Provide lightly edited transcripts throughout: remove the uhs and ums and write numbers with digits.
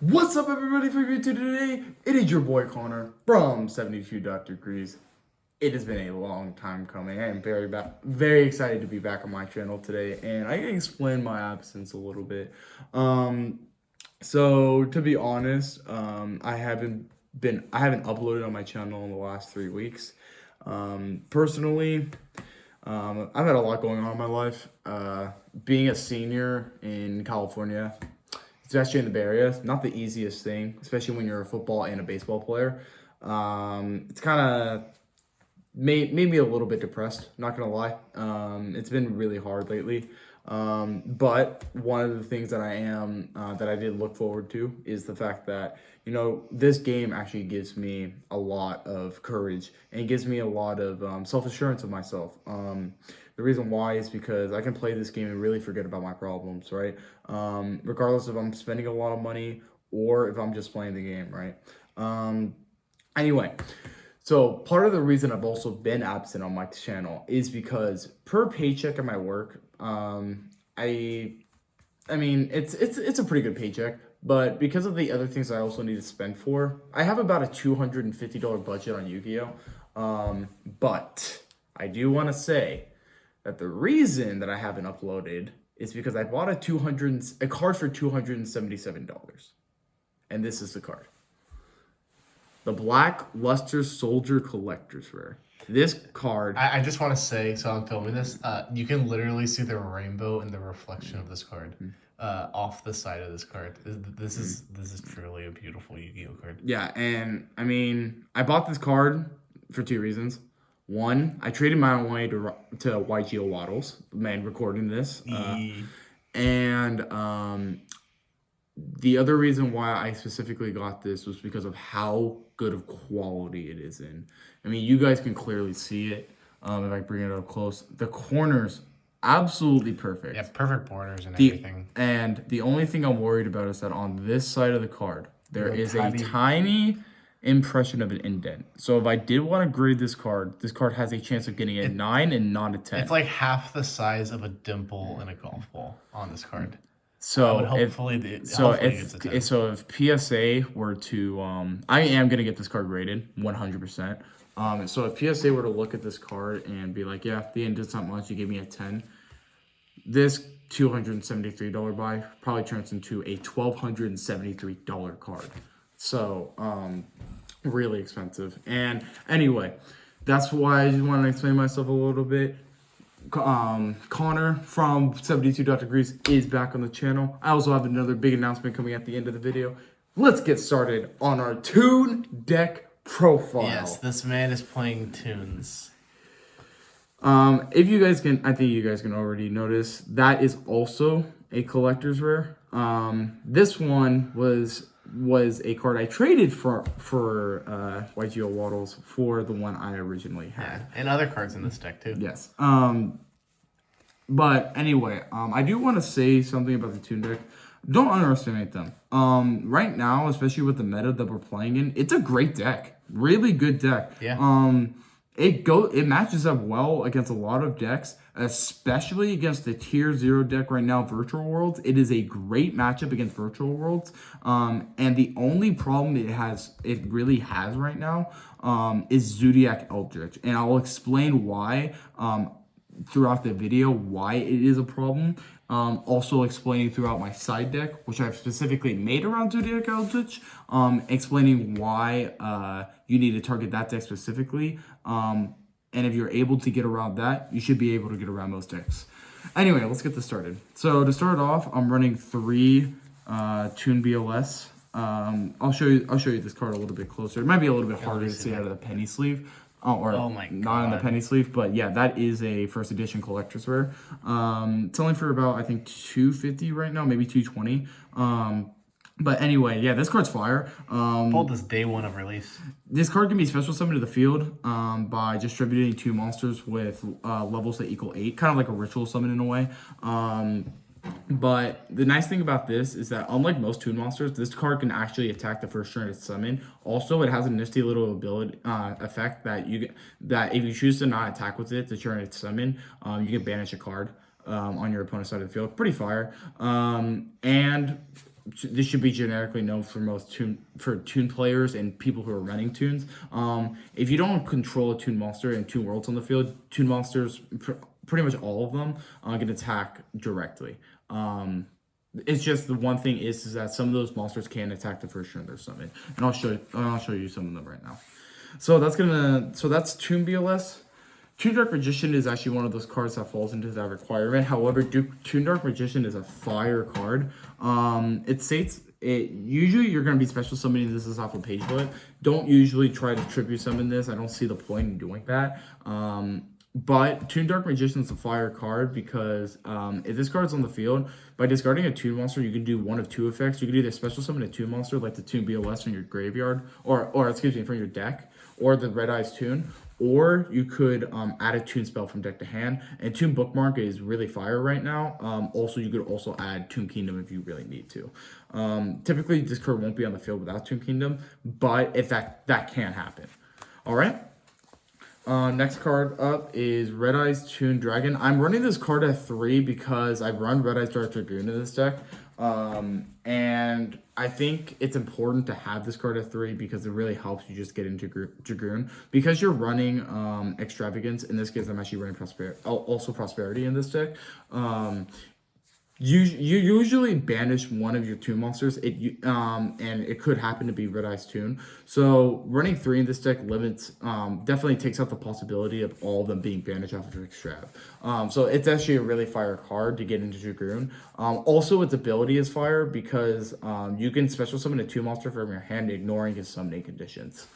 What's up, everybody? For you today, it is your boy Connor from 72 Degrees. It has been a long time coming. I am very excited to be back on my channel today, and I can explain my absence a little bit. So to be honest, I haven't uploaded on my channel in the last 3 weeks. Personally, I've had a lot going on in my life. Being a senior in California, especially in the Bay Area, it's not the easiest thing, especially when you're a football and a baseball player. It's kind of made me a little bit depressed, not gonna lie. It's been really hard lately. But one of the things that I did look forward to is the fact that, this game actually gives me a lot of courage and it gives me a lot of self-assurance of myself. The reason why is because I can play this game and really forget about my problems, right? Regardless if I'm spending a lot of money or if I'm just playing the game, right? Anyway, so part of the reason I've also been absent on my channel is because per paycheck at my work, I mean, it's a pretty good paycheck, but because of the other things I also need to spend for, I have about a $250 budget on Yu-Gi-Oh! But I do want to say that the reason that I haven't uploaded is because I bought a card for $277. And this is the card. The Black Luster Soldier Collector's Rare. This card... I just want to say, so I'm filming this, you can literally see the rainbow in the reflection of this card off the side of this card. This is truly a beautiful Yu-Gi-Oh card. Yeah, and I mean, I bought this card for two reasons. One, I traded my own way to YGO Waddles, man, recording this. And the other reason why I specifically got this was because of how good of quality it is in. I mean, you guys can clearly see it if I bring it up close. The corners, absolutely perfect. Yeah, perfect borders and everything. And the only thing I'm worried about is that on this side of the card, there is a tiny impression of an indent. So if I did want to grade this card has a chance of getting a 9 and not a 10. It's like half the size of a dimple in a golf ball on this card. So if PSA were to I am gonna get this card graded 100%. So if PSA were to look at this card and be like, yeah, the indent's not much, you gave me a 10. This $273 buy probably turns into a $1,273 card. So really expensive. And anyway, that's why I just want to explain myself a little bit. Connor from 72 Degrees is back on the channel. I also have another big announcement coming at the end of the video. Let's get started on our Toon deck profile. Yes, this man is playing Toons. If you guys can, I think you guys can already notice, that is also a collector's rare. This one was a card I traded for YGO Waddles for the one I originally had. Yeah, and other cards in this deck too. Yes. But anyway, I do want to say something about the Toon deck. Don't underestimate them. Right now, especially with the meta that we're playing in, it's a great deck. Really good deck. Yeah. It matches up well against a lot of decks, especially against the tier 0 deck right now, Virtual Worlds. It is a great matchup against Virtual Worlds. And the only problem it really has right now is Zodiac Eldritch. And I'll explain why throughout the video why it is a problem. Also explaining throughout my side deck, which I've specifically made around Zodiac Eldritch, explaining why you need to target that deck specifically. And if you're able to get around that, you should be able to get around most decks. Anyway, let's get this started. So to start off, I'm running 3 Toon BLS. I'll show you this card a little bit closer. It might be a little bit harder to see out of the penny sleeve. Oh my God. Not in the penny sleeve, but yeah, that is a first edition collector's rare. It's selling for about, I think, $250 right now, maybe $220. But anyway, yeah, this card's fire. Pulled this day 1 of release. This card can be special summoned to the field by distributing 2 monsters with levels that equal 8, kind of like a ritual summon in a way. But the nice thing about this is that unlike most Toon monsters, this card can actually attack the first turn it's summoned. Also, it has a nifty little ability effect that if you choose to not attack with it the turn it's summoned, you can banish a card on your opponent's side of the field. Pretty fire. And this should be generically known for most Toon players and people who are running Toons. If you don't control a Toon monster and Toon worlds on the field, Toon monsters, pretty much all of them, can attack directly. It's just the one thing is that some of those monsters can attack the first turn they're summoned, and I'll show you some of them right now. So that's Toon BLS. Toon Dark Magician is actually one of those cards that falls into that requirement. However, Toon Dark Magician is a fire card. It states usually you're going to be special summoning this off a page load. Don't usually try to tribute summon this. I don't see the point in doing that. But Toon Dark Magician is a fire card because if this card's on the field, by discarding a Toon monster, you can do one of two effects. You can either special summon a Toon monster like the Toon BLS from your graveyard, or excuse me, from your deck, or the Red Eyes Toon, or you could add a Toon spell from deck to hand. And Toon Bookmark is really fire right now. Also, you could also add Toon Kingdom if you really need to. Typically, this card won't be on the field without Toon Kingdom, but if that can happen. All right. Next card up is Red Eyes Toon Dragon. I'm running this card at 3 because I run Red Eyes Dark Dragoon in this deck. And I think it's important to have this card at 3 because it really helps you just get into Dragoon. Because you're running Extravagance, in this case I'm actually running Prosperity in this deck. You usually banish one of your Toon monsters, and it could happen to be Red Eyes Toon. So running 3 in this deck limits, definitely takes out the possibility of all of them being banished off of Extrav. So it's actually a really fire card to get into Dragoon. Also, its ability is fire because you can special summon a Toon monster from your hand, ignoring his summoning conditions.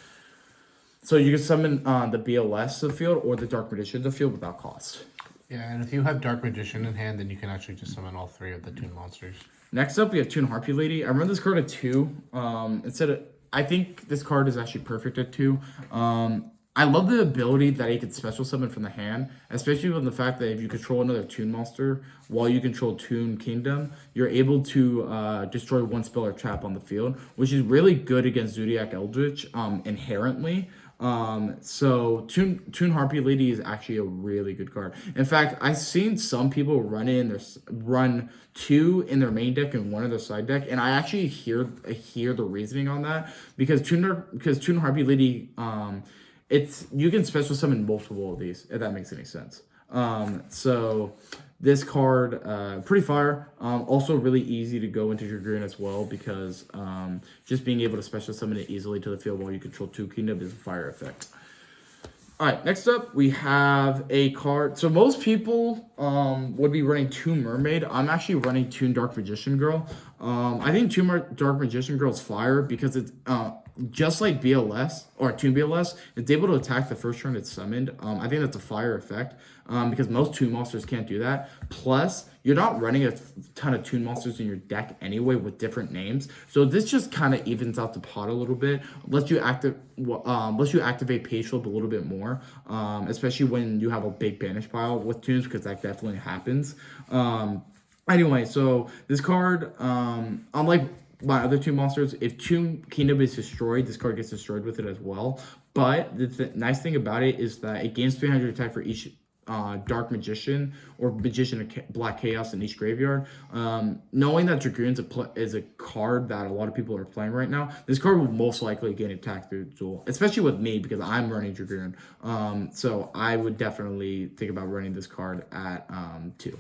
So you can summon the BLS to the field or the Dark Magician to the field without cost. Yeah, and if you have Dark Magician in hand, then you can actually just summon all 3 of the Toon monsters. Next up, we have Toon Harpy Lady. I run this card at 2. I think this card is actually perfect at 2. I love the ability that it can special summon from the hand, especially with the fact that if you control another Toon monster while you control Toon Kingdom, you're able to destroy one spell or trap on the field, which is really good against Zodiac Eldritch inherently. So Toon Harpy Lady is actually a really good card. In fact, I've seen some people run 2 in their main deck and 1 in their side deck, and I actually hear the reasoning on that because Toon Harpy Lady, you can special summon multiple of these if that makes any sense. So this card, pretty fire. Also really easy to go into Dragoon as well because just being able to special summon it easily to the field while you control Toon Kingdom is a fire effect. All right, next up we have a card. So most people would be running Toon Mermaid. I'm actually running Toon Dark Magician Girl. I think Toon Dark Magician Girl is fire because it's just like BLS or Toon BLS, it's able to attack the first turn it's summoned. I think that's a fire effect because most Toon monsters can't do that. Plus, you're not running a ton of Toon monsters in your deck anyway with different names. So this just kind of evens out the pot a little bit. Lets you activate Page Flip a little bit more, especially when you have a big banish pile with Toons because that definitely happens. Anyway, so this card, unlike my other Toon monsters, if Toon Kingdom is destroyed, this card gets destroyed with it as well. But the nice thing about it is that it gains 300 attack for each Dark Magician or Magician of Black Chaos in each graveyard. Knowing that Dragoon is a card that a lot of people are playing right now, this card will most likely gain attack through duel, especially with me because I'm running Dragoon. So I would definitely think about running this card at 2.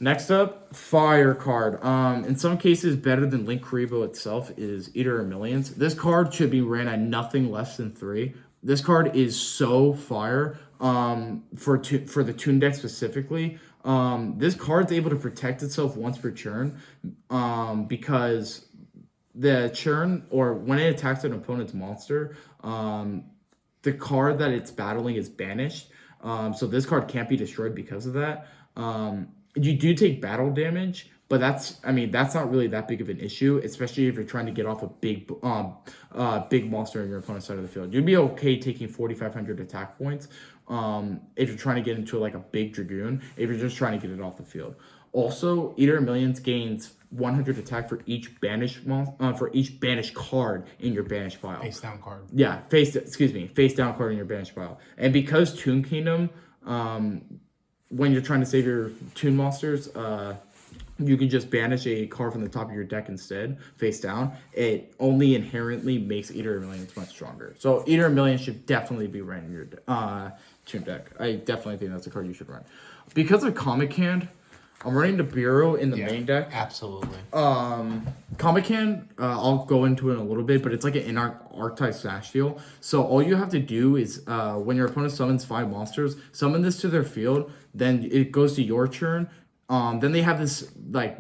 Next up, fire card. In some cases, better than Link Kuriboh itself is Eater of Millions. This card should be ran at nothing less than 3. This card is so fire for the Toon deck specifically. This card's able to protect itself once per turn because the churn, or when it attacks an opponent's monster, the card that it's battling is banished. So this card can't be destroyed because of that. You do take battle damage, but that's not really that big of an issue, especially if you're trying to get off a big monster in your opponent's side of the field. You'd be okay taking 4,500 attack points if you're trying to get into like a big Dragoon, if you're just trying to get it off the field. Also, Eater of Millions gains 100 attack for each banished card in your banish pile. Face down card. Yeah, face down card in your banish pile. And because Toon Kingdom, when you're trying to save your Toon monsters, you can just banish a card from the top of your deck instead, face down. It only inherently makes Eater of Millions much stronger. So Eater of Millions should definitely be ran in your Toon deck. I definitely think that's a card you should run. Because of Comic Hand, I'm running the Bureau in the main deck. Absolutely. Comic Hand, I'll go into it in a little bit, but it's like an archetype slash deal. So all you have to do is, when your opponent summons 5 monsters, summon this to their field, then it goes to your turn. Then they have this like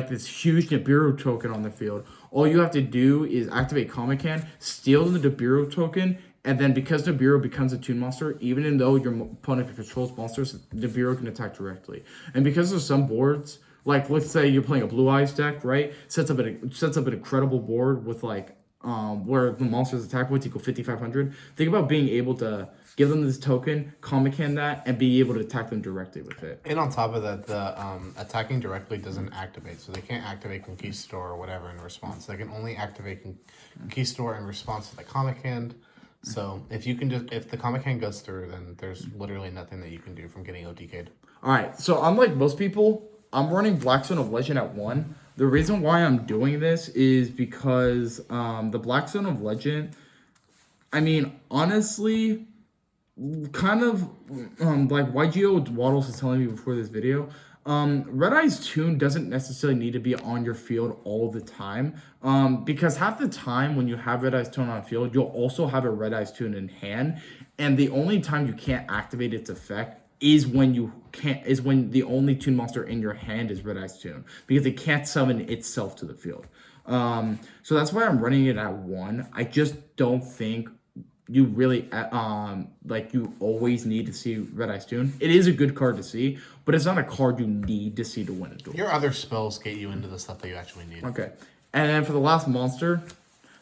this huge Nibiru token on the field. All you have to do is activate Comic Hand, steal the Nibiru token, and then because Nibiru becomes a Toon monster, even though your opponent controls monsters, Nibiru can attack directly. And because of some boards, like let's say you're playing a Blue Eyes deck, right? Sets up an incredible board with like where the monsters attack points equal 5,500. Think about being able to give them this token, Comic Hand that, and be able to attack them directly with it. And on top of that, the attacking directly doesn't activate, so they can't activate Conquistador or whatever in response. They can only activate Conquistador in response to the Comic Hand. So if the Comic Hand goes through, then there's literally nothing that you can do from getting OTK'd. All right, so unlike most people, I'm running Blackstone of Legend at 1. The reason why I'm doing this is because the Blackstone of Legend, I mean, honestly, kind of like YGO Waddles was telling me before this video, Red Eye's Toon doesn't necessarily need to be on your field all the time, because half the time when you have Red Eye's Toon on field, you'll also have a Red Eye's Toon in hand, and the only time you can't activate its effect is when the only Toon monster in your hand is Red Eye's Toon, because it can't summon itself to the field. So that's why I'm running it at 1. I just don't think you really you always need to see Red Eye's Toon. It is a good card to see, but it's not a card you need to see to win a duel. Your other spells get you into the stuff that you actually need. Okay. And then for the last monster,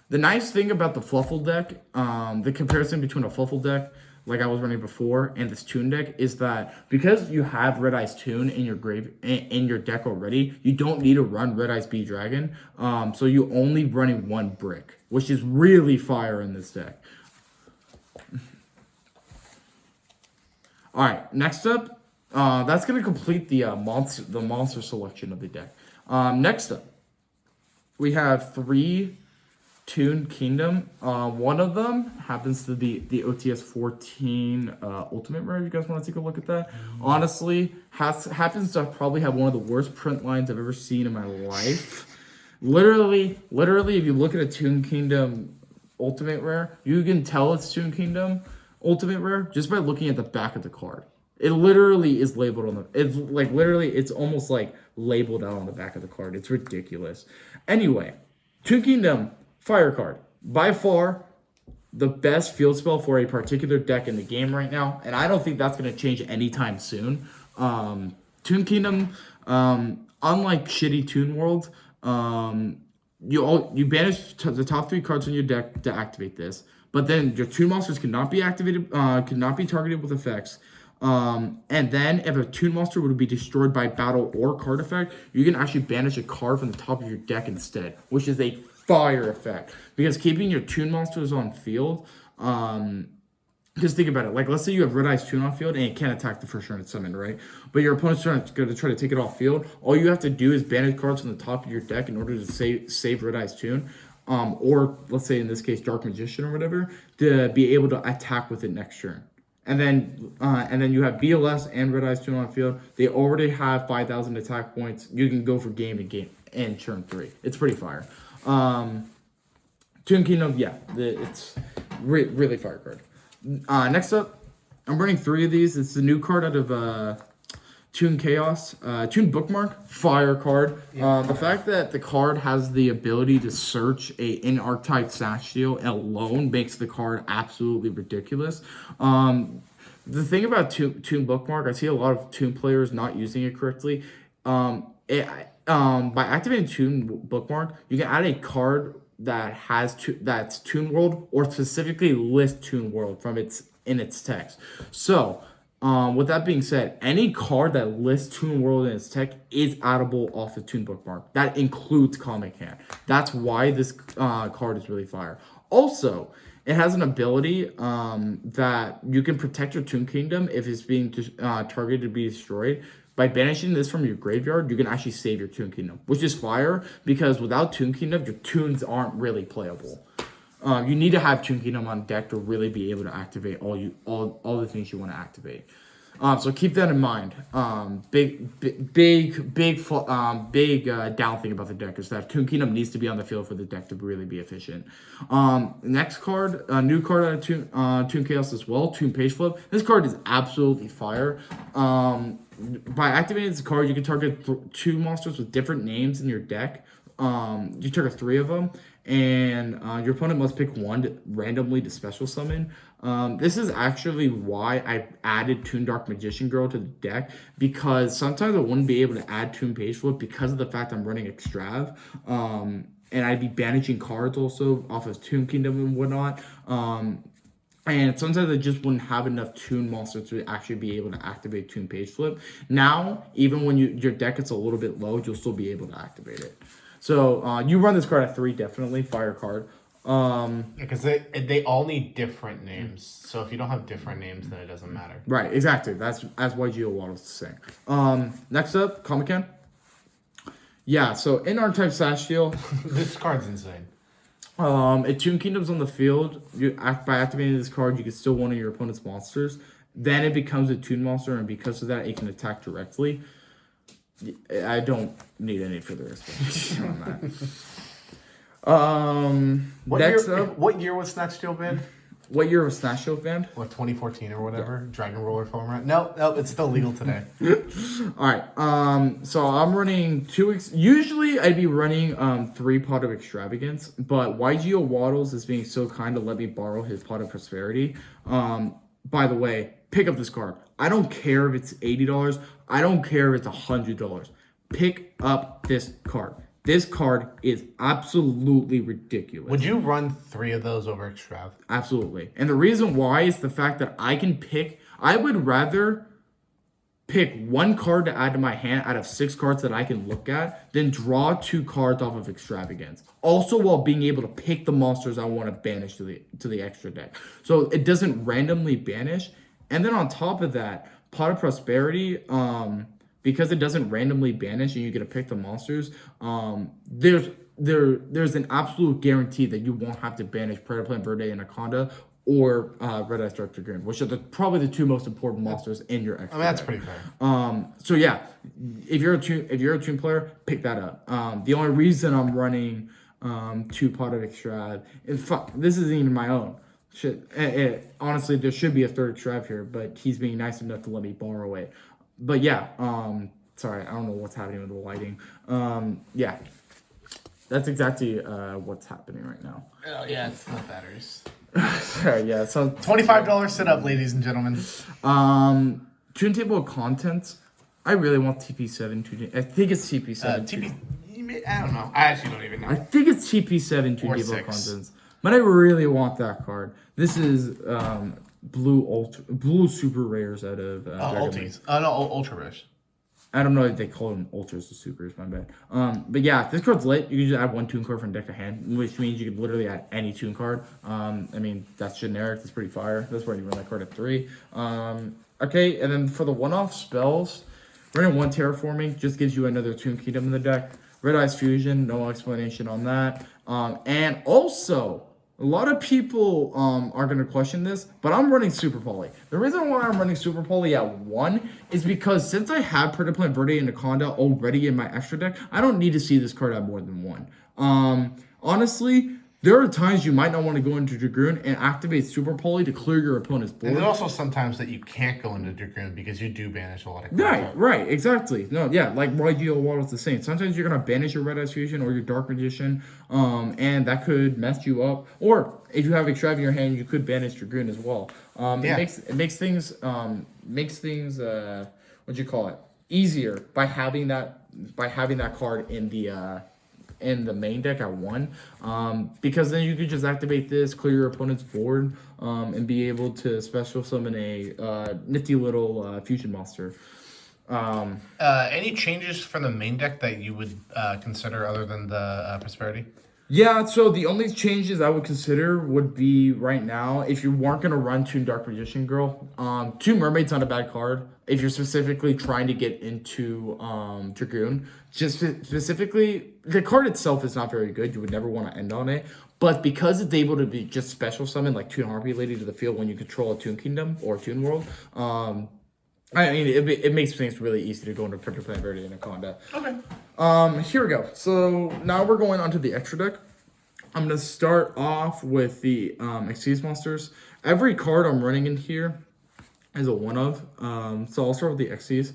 the nice thing about the Fluffle deck, the comparison between a Fluffle deck like I was running before and this Toon deck is that because you have Red Eye's Toon in your deck already, you don't need to run Red Eye's Bee Dragon. So you're only running 1 brick, which is really fire in this deck. All right, next up, that's gonna complete the monster selection of the deck. Next up, we have 3 Toon Kingdom. One of them happens to be the OTS 14 Ultimate Rare. You guys want to take a look at that? Honestly, happens to probably have one of the worst print lines I've ever seen in my life. Literally, if you look at a Toon Kingdom Ultimate Rare, you can tell it's Toon Kingdom Ultimate Rare just by looking at the back of the card. It literally is labeled on it's almost like labeled out on the back of the card. It's ridiculous. Anyway, Toon Kingdom Fire card. By far, the best field spell for a particular deck in the game right now, and I don't think that's going to change anytime soon. Toon Kingdom, unlike shitty Toon World, you banish the top 3 cards on your deck to activate this, but then your Toon monsters cannot be activated, cannot be targeted with effects. And then if a Toon monster would be destroyed by battle or card effect, you can actually banish a card from the top of your deck instead, which is a fire effect. Because keeping your Toon monsters on field, just think about it. Like, let's say you have Red Eye's Toon on field and it can't attack the first turn it's summoned, right? But your opponent's going to try to take it off field. All you have to do is banish cards from the top of your deck in order to save Red Eye's Toon. Or let's say in this case Dark Magician or whatever, to be able to attack with it next turn. And then you have BLS and Red Eye's Toon on field. They already have 5,000 attack points. You can go for game to game in turn 3. It's pretty fire. Toon Kingdom, yeah, it's really fire card. Next up, I'm running 3 of these. It's the new card out of Toon Chaos. Toon Bookmark, fire card. The fact that the card has the ability to search an archetype Sash Steel alone makes the card absolutely ridiculous. The thing about Toon Bookmark, I see a lot of Toon players not using it correctly. By activating Toon Bookmark, you can add a card that that's Toon World, or specifically list Toon World in its text. So, with that being said, any card that lists Toon World in its text is addable off the Toon Bookmark. That includes Comic Hand. That's why this card is really fire. Also, it has an ability that you can protect your Toon Kingdom if it's being targeted to be destroyed by banishing this from your graveyard, you can actually save your Toon Kingdom, which is fire because without Toon Kingdom, your Toons aren't really playable. You need to have Toon Kingdom on deck to really be able to activate all the things you want to activate. So keep that in mind. Big down thing about the deck is that Toon Kingdom needs to be on the field for the deck to really be efficient. Next card, new card out of Toon Chaos as well, Toon Page Flip. This card is absolutely fire. By activating this card, you can target 2 monsters with different names in your deck. You target 3 of them, and your opponent must pick one randomly to special summon. This is actually why I added Toon Dark Magician Girl to the deck, because sometimes I wouldn't be able to add Toon Page Flip because of the fact I'm running Extrav. And I'd be banishing cards also off of Toon Kingdom and whatnot. And sometimes I just wouldn't have enough Toon monsters to actually be able to activate Toon Page Flip. Now, even when your deck gets a little bit low, you'll still be able to activate it. So you run this card at 3, definitely fire card. Because they all need different names. So if you don't have different names, then it doesn't matter. Right, exactly. That's as YGO Waddles is saying. Next up, Comic-Con. Yeah, so in R-Type Sash Steel. This card's insane. If Toon Kingdom's on the field, by activating this card, you can steal one of your opponent's monsters. Then it becomes a Toon monster, and because of that, it can attack directly. I don't need any further explanation on that. What year was Snatch Steel banned? What year was Snatch Steel banned? What, 2014 or whatever? Yeah. Dragon Roller format? No, it's still legal today. Alright, so I'm running 2 weeks. Usually I'd be running 3 Pot of Extravagance, but YGO Waddles is being so kind to let me borrow his Pot of Prosperity. By the way, pick up this card. I don't care if it's $80. I don't care if it's $100. Pick up this card. This card is absolutely ridiculous. Would you run 3 of those over Extrav? Absolutely. And the reason why is the fact that I would rather pick 1 card to add to my hand out of 6 cards that I can look at than draw 2 cards off of Extravagance. Also while being able to pick the monsters I want to banish to the extra deck. So it doesn't randomly banish. And then on top of that, Pot of Prosperity, because it doesn't randomly banish and you get to pick the monsters, there's an absolute guarantee that you won't have to banish Predator Plant Verde Anaconda or Red Eye Structure Dragon, which are probably the 2 most important monsters in your extra. I mean, that's pretty fair. So yeah, if you're a Toon player, pick that up. The only reason I'm running 2 Pot of Extrav, this isn't even my own. Honestly, there should be a 3rd Extrav here, but he's being nice enough to let me borrow it. But yeah, sorry, I don't know what's happening with the lighting. Yeah, that's exactly what's happening right now. Oh yeah, it's the batteries. Sorry, yeah, so $25 sit up, ladies and gentlemen. Toon Table of Contents. I really want TP7 I think it's TP7. I don't know. I actually don't even know. I think it's TP7 Toon Table of Contents. But I really want that card. This is blue super rares out of Ultis. No, ultra rares. I don't know if they call them ultras or supers, my bad. But yeah, if this card's lit, you can just add 1 Toon card from deck to hand, which means you can literally add any Toon card. I mean, that's generic, that's pretty fire. That's why you run that card at 3. Okay, and then for the one-off spells, running 1 Terraforming just gives you another Toon Kingdom in the deck. Red Eyes Fusion, no explanation on that. And also, a lot of people are going to question this, but I'm running Super Poly. The reason why I'm running Super Poly at 1 is because since I have Predator Plant Verde Anaconda already in my extra deck, I don't need to see this card at more than 1. Honestly, there are times you might not want to go into Dragoon and activate Super Poly to clear your opponent's board. And there's also sometimes that you can't go into Dragoon because you do banish a lot of cards. Right, exactly. No, yeah, like YGO Waddle's the same. Sometimes you're going to banish your Red Eyes Fusion or your Dark Magician, and that could mess you up. Or if you have Extrav in your hand, you could banish Dragoon as well. It makes things easier by having that card in the main deck at 1, because then you could just activate this, clear your opponent's board, and be able to special summon a nifty little fusion monster. Any changes from the main deck that you would consider other than the Prosperity? Yeah, so the only changes I would consider would be right now, if you weren't going to run Toon Dark Magician Girl, Toon Mermaid's not a bad card. if you're specifically trying to get into Dragoon, just specifically, the card itself is not very good. You would never want to end on it. But because it's able to be just special summon like Toon Harpy Lady to the field when you control a Toon Kingdom or Toon World, I mean, it makes things really easy to go into Printer Plan Verde and Anaconda. Okay. Here we go. So now we're going on to the extra deck. I'm going to start off with the Xyz monsters. Every card I'm running in here is a one of. So I'll start with the Xyz.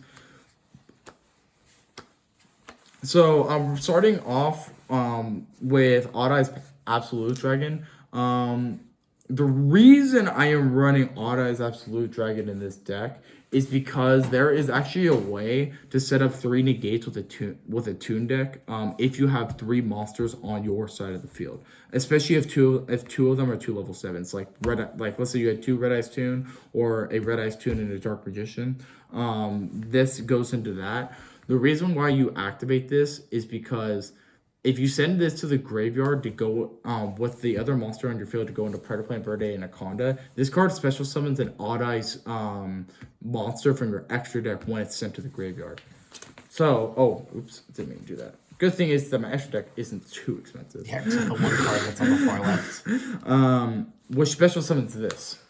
So I'm starting off with Odd Eyes Absolute Dragon. The reason I am running Odd Eyes Absolute Dragon in this deck is because there is actually a way to set up 3 negates with a Toon deck if you have 3 monsters on your side of the field, especially if two of them are 2 level 7s, like let's say you had 2 Red Eyes Toon or a Red Eyes Toon and a Dark Magician. This goes into that. The reason why you activate this is because if you send this to the graveyard to go with the other monster on your field to go into Predator Plant Verde and Anaconda, this card special summons an Odd Eyes monster from your extra deck when it's sent to the graveyard. So, oops, didn't mean to do that. Good thing is that my extra deck isn't too expensive. Yeah, except the one card that's on the far left. Which special summons this.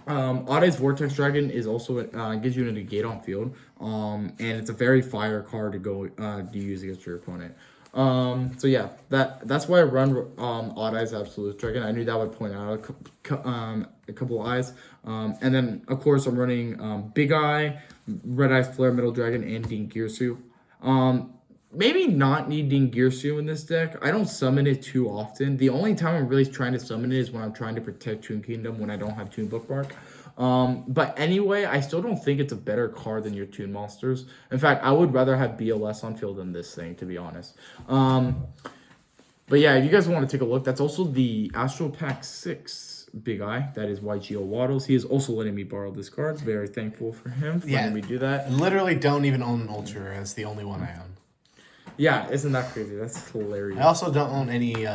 Odd Eyes Vortex Dragon is also gives you a negate on field, and it's a very fire card to go to use against your opponent. So yeah, that's why I run Odd Eyes Absolute Dragon. I knew that would point out a couple of eyes. And then of course I'm running Big Eye, Red Eyes Flare Metal Dragon, and Dingirsu. Maybe not need Dingirsu in this deck. I don't summon it too often. The only time I'm really trying to summon it is when I'm trying to protect Toon Kingdom when I don't have Toon Bookmark. But anyway, I still don't think it's a better card than your Toon monsters. In fact, I would rather have BLS on field than this thing, to be honest. But yeah, if you guys want to take a look, that's also the Astral Pack 6 Big Eye. That is YGO Waddles. He is also letting me borrow this card. Very thankful for him for letting me do that. I literally don't even own an Ultra Rare. It's the only one I own. Yeah, isn't that crazy? That's hilarious. I also don't own any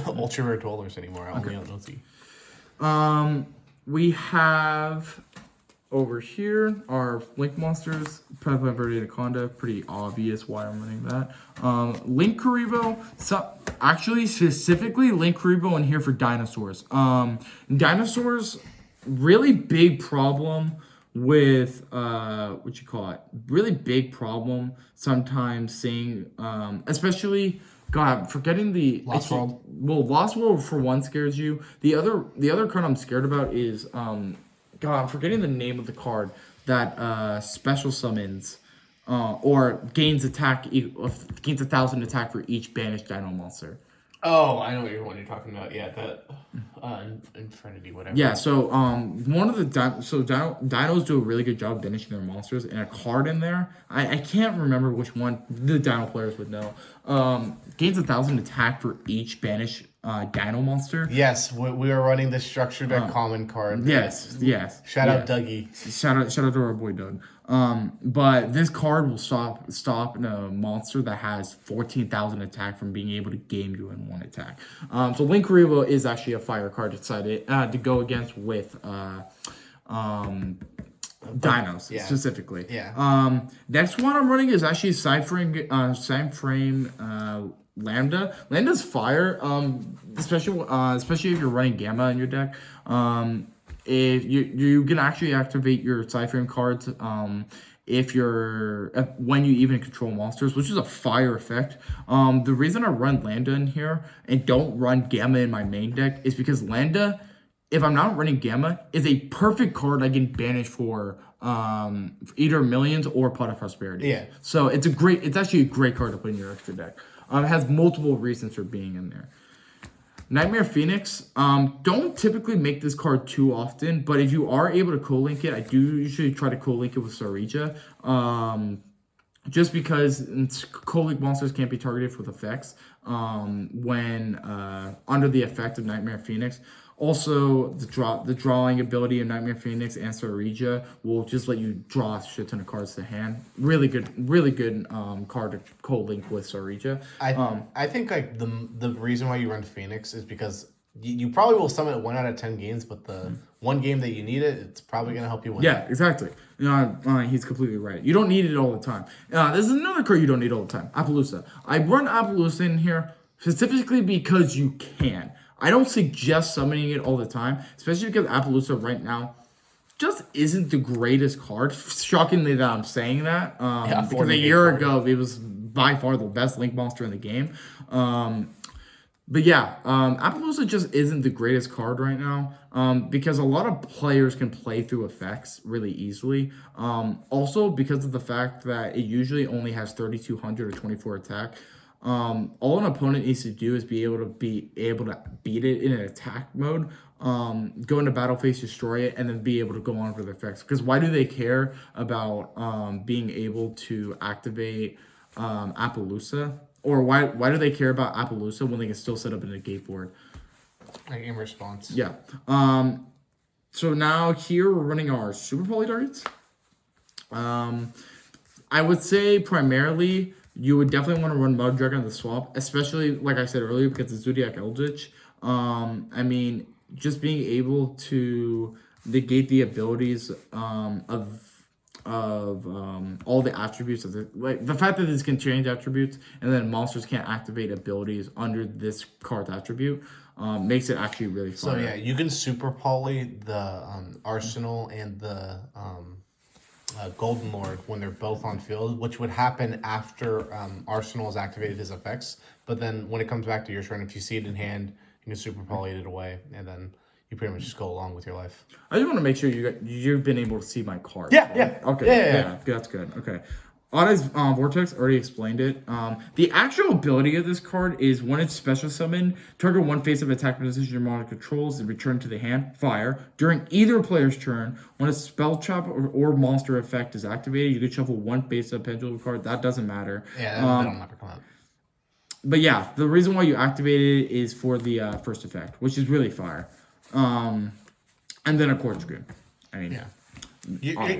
Ultra Rare Dwellers anymore. I only own OT. We have over here our Link monsters, Predator Verde Anaconda. Pretty obvious why I'm running that. Link Karibo. Actually, specifically Link Karibo in here for dinosaurs. Dinosaurs, really big problem with really big problem sometimes seeing especially God, forgetting the Lost World. Well, Lost World for one scares you. The other card I'm scared about is God, I'm forgetting the name of the card that special summons or gains 1,000 attack for each banished dino monster. Oh, I know what you're talking about. Yeah, that Infinity, whatever. Yeah, so one of the dinos do a really good job banishing their monsters, and a card in there, I can't remember which one. The dino players would know. Gains 1,000 attack for each banished dino monster. Yes, we are running the structured deck common card. Yes. Shout out Dougie. Shout out to our boy Doug. But this card will stop a monster that has 14,000 attack from being able to game you in one attack. So Link Karibo is actually a fire card decided to go against with dinos specifically. Yeah. Next one I'm running is actually Side Frame Lambda. Lambda's fire, especially if you're running Gamma in your deck. If you can actually activate your Side Frame cards when you even control monsters, which is a fire effect. The reason I run Lambda in here and don't run Gamma in my main deck is because Lambda, if I'm not running Gamma, is a perfect card I can banish for either Millions or Pot of Prosperity. Yeah. So it's actually a great card to put in your extra deck. It has multiple reasons for being in there. Nightmare Phoenix, don't typically make this card too often, but if you are able to co-link it, I do usually try to co-link it with Sarija. Just because co-link monsters can't be targeted with effects when under the effect of Nightmare Phoenix. Also, the drawing ability of Nightmare Phoenix and Sarija will just let you draw a shit ton of cards to hand. Really good card to co-link with Sarija. I think like the reason why you run Phoenix is because You probably will summon it 1 out of 10 games, but the one game that you need it, it's probably gonna help you win. Yeah, exactly. He's completely right. You don't need it all the time. This is another card you don't need all the time. Appaloosa. I run Appaloosa in here specifically because you can. I don't suggest summoning it all the time, especially because Appaloosa right now just isn't the greatest card. Shockingly that I'm saying that. Because a year ago, it was by far the best Link monster in the game. But yeah, Appaloosa just isn't the greatest card right now because a lot of players can play through effects really easily. Also, because of the fact that it usually only has 3,200 or 24 attack. All an opponent needs to do is be able to beat it in an attack mode, go into battle phase, destroy it, and then be able to go on for the effects. Because why do they care about being able to activate Appaloosa? Or why do they care about Appaloosa when they can still set up a negate board? Like in response. Yeah. So now here we're running our super poly targets. I would say primarily you would definitely want to run Mud Dragon on the swap, especially like I said earlier because it's Zodiac Eldritch. I mean, just being able to negate the abilities of all the attributes of the fact that this can change attributes and then monsters can't activate abilities under this card's attribute makes it actually really fun. So yeah, you can super poly the Arsenal and the Golden Lord when they're both on field, which would happen after Arsenal has activated his effects. But then when it comes back to your turn, if you see it in hand, you can super poly it away, and then you pretty much just go along with your life. I just want to make sure you've been able to see my card. Yeah. Okay. Yeah. That's good. Okay. Otta's Vortex already explained it. The actual ability of this card is when it's special summoned, target one face-up attack position your monster controls and return to the hand, fire. During either player's turn, when a spell trap or monster effect is activated, you can shuffle one face-up pendulum card. That doesn't matter. Yeah, that'll never come out. But yeah, the reason why you activate it is for the first effect, which is really fire. And then of course Dragoon. I mean, yeah.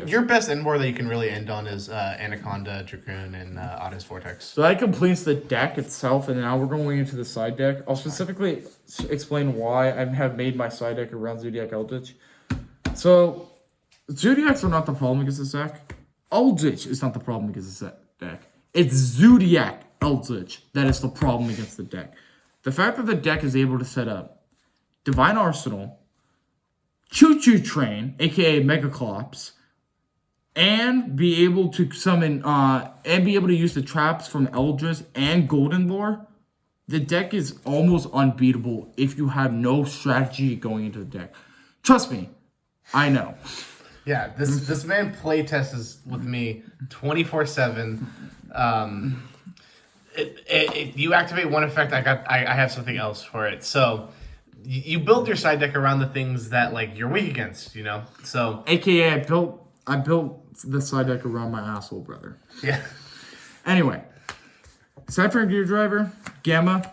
Your best end board that you can really end on is Anaconda, Dragoon, and Otta's Vortex. So that completes the deck itself, and now we're going into the side deck. I'll specifically explain why I have made my side deck around Zodiac Eldritch. So, Zodiacs are not the problem against this deck. Eldritch is not the problem against this deck. It's Zodiac Eldritch that is the problem against the deck. The fact that the deck is able to set up Divine Arsenal, Choo Choo Train, aka Megaclops, and be able to summon and be able to use the traps from Eldritch and Golden Lore, the deck is almost unbeatable if you have no strategy going into the deck. Trust me, I know. Yeah, this man playtests with me 24/7. You activate one effect, I have something else for it. So you build your side deck around the things that like you're weak against, you know. So AKA I built the side deck around my asshole brother. yeah. Anyway, Cypher Gear Driver, Gamma,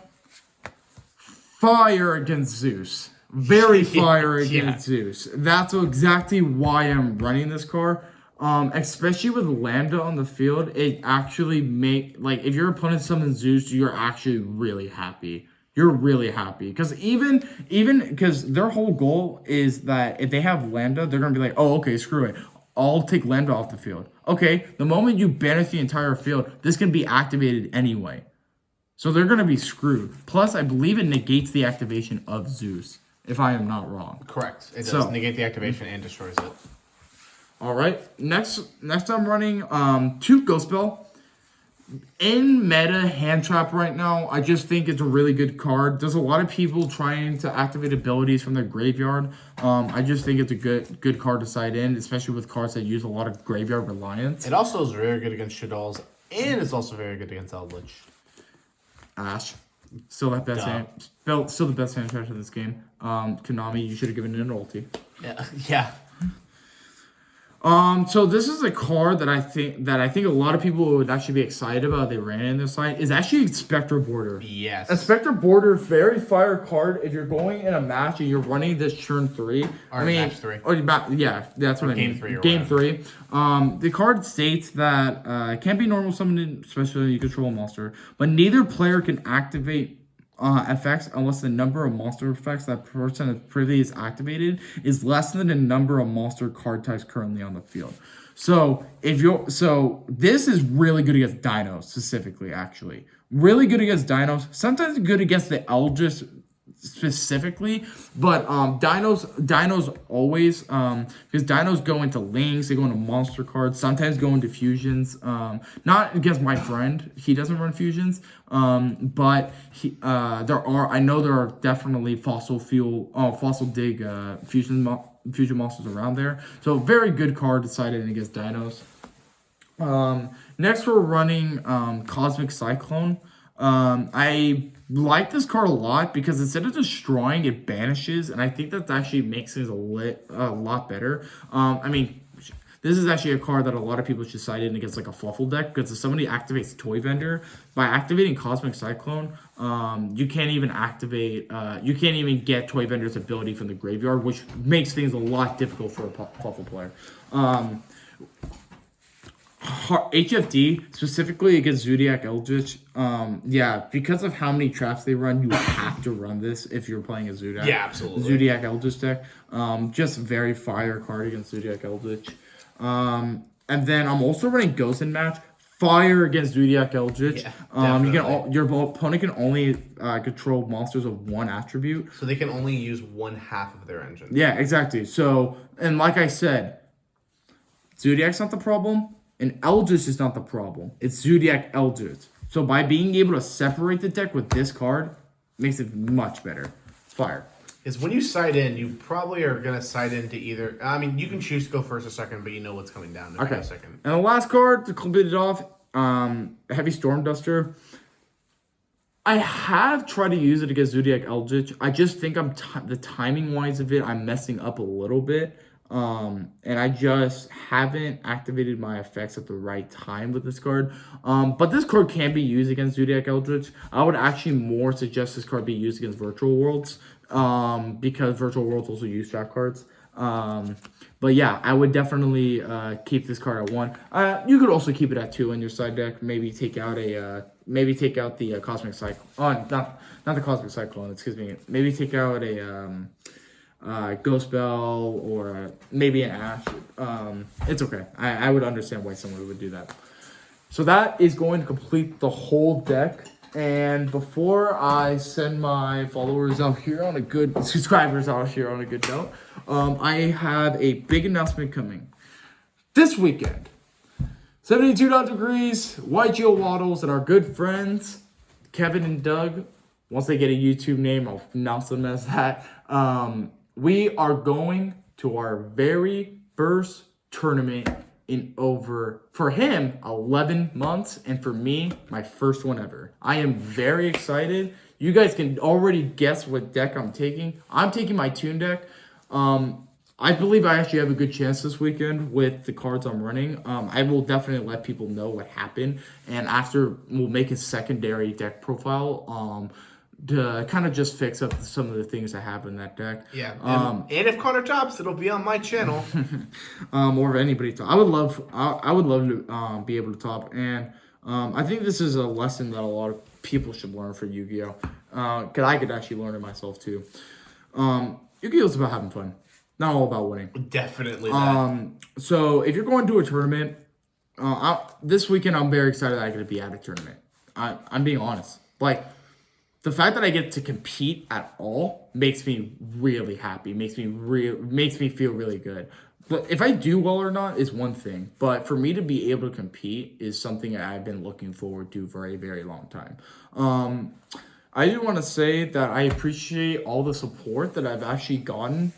fire against Zeus. Very fire against Zeus. That's exactly why I'm running this card. Especially with Lambda on the field, it actually if your opponent summons Zeus, you're actually really happy. You're really happy because even because their whole goal is that if they have Lambda, they're gonna be like, oh, okay, screw it, I'll take Lambda off the field. Okay, the moment you banish the entire field, this can be activated anyway, so they're gonna be screwed. Plus, I believe it negates the activation of Zeus, if I am not wrong. Correct. It does negate the activation and destroys it. All right. Next I'm running 2 Ghost Bell. In meta hand trap right now, I just think it's a really good card. There's a lot of people trying to activate abilities from their graveyard. I just think it's a good card to side in, especially with cards that use a lot of graveyard reliance. It also is very good against Shaddolls, and it's also very good against Eldritch. Ash, still the best hand trap in this game. Konami, you should have given it an ulti. Yeah. So this is a card that I think a lot of people would actually be excited about if they ran in this side. Is actually Spectre Border. Yes. A Spectre Border, very fire card. If you're going in a match and you're running this turn 3, match 3. Yeah, that's what I mean. Game 3. The card states that it can't be normal summoned, especially you control a monster, but neither player can activate effects unless the number of monster effects that person has previously activated is less than the number of monster card types currently on the field. So this is really good against dinos specifically, actually. Really good against dinos. Sometimes good against the Eldritch specifically, but dinos always because dinos go into links, they go into monster cards, sometimes go into fusions. Not against my friend, he doesn't run fusions, but I know there are definitely fossil dig fusion monsters around there, so very good card decided against dinos. Next we're running Cosmic Cyclone. I like this card a lot because instead of destroying, it banishes, and I think that actually makes things a lot better. I mean, this is actually a card that a lot of people should side in against like a Fluffle deck, because if somebody activates Toy Vendor, by activating Cosmic Cyclone, you can't even get Toy Vendor's ability from the graveyard, which makes things a lot difficult for a Fluffle player. HFD specifically against Zodiac Eldritch, because of how many traps they run, you have to run this if you're playing a Zodiac. Yeah, absolutely. Zodiac Eldritch deck. Just very fire card against Zodiac Eldritch. And then I'm also running Ghost in Match. Fire against Zodiac Eldritch. Yeah, your opponent can only control monsters of one attribute. So they can only use one half of their engine. Yeah, exactly. So, and like I said, Zodiac's not the problem. And Eldritch is not the problem. It's Zodiac Eldritch. So by being able to separate the deck with this card, makes it much better. It's fire. Is when you side in, you probably are going to side into either... I mean, you can choose to go first or second, but you know what's coming down. Okay. Second. And the last card to complete it off, Heavy Storm Duster. I have tried to use it against Zodiac Eldritch. I just think the timing-wise of it, I'm messing up a little bit. And I just haven't activated my effects at the right time with this card. But this card can be used against Zodiac Eldritch. I would actually more suggest this card be used against Virtual Worlds, because Virtual Worlds also use trap cards. But yeah, I would definitely keep this card at 1. You could also keep it at 2 in your side deck. Maybe take out the Cosmic Cyclone. Oh, not the Cosmic Cyclone. Excuse me. Maybe take out a Ghost Bell or maybe an Ash. It's okay. I would understand why someone would do that. So that is going to complete the whole deck. And before I send my followers out here on a good subscribers out here on a good note, I have a big announcement coming this weekend. 72 degrees, YGO Waddles, and our good friends Kevin and Doug. Once they get a YouTube name, I'll announce them as that. We are going to our very first tournament in over, for him, 11 months, and for me, my first one ever. I am very excited. You guys can already guess what deck I'm taking. I'm taking my Toon deck. I believe I actually have a good chance this weekend with the cards I'm running. I will definitely let people know what happened, and after we'll make a secondary deck profile to kind of just fix up some of the things that happen in that deck. Yeah. And if Connor tops, it'll be on my channel. Or if anybody top. I would love to be able to top. And I think this is a lesson that a lot of people should learn for Yu-Gi-Oh! Because I could actually learn it myself too. Yu-Gi-Oh! Is about having fun. Not all about winning. Definitely that. So if you're going to a tournament, this weekend I'm very excited that I'm going to be at a tournament. I'm being honest. Like, the fact that I get to compete at all makes me really happy. Makes me feel really good. But if I do well or not is one thing. But for me to be able to compete is something that I've been looking forward to for a very long time. I do want to say that I appreciate all the support that I've actually gotten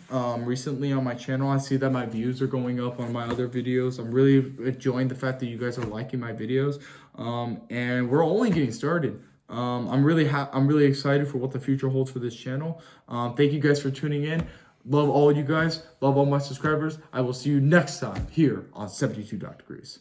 recently on my channel. I see that my views are going up on my other videos. I'm really enjoying the fact that you guys are liking my videos. And we're only getting started. I'm really excited for what the future holds for this channel. Thank you guys for tuning in. Love all you guys. Love all my subscribers. I will see you next time here on 72 Degrees.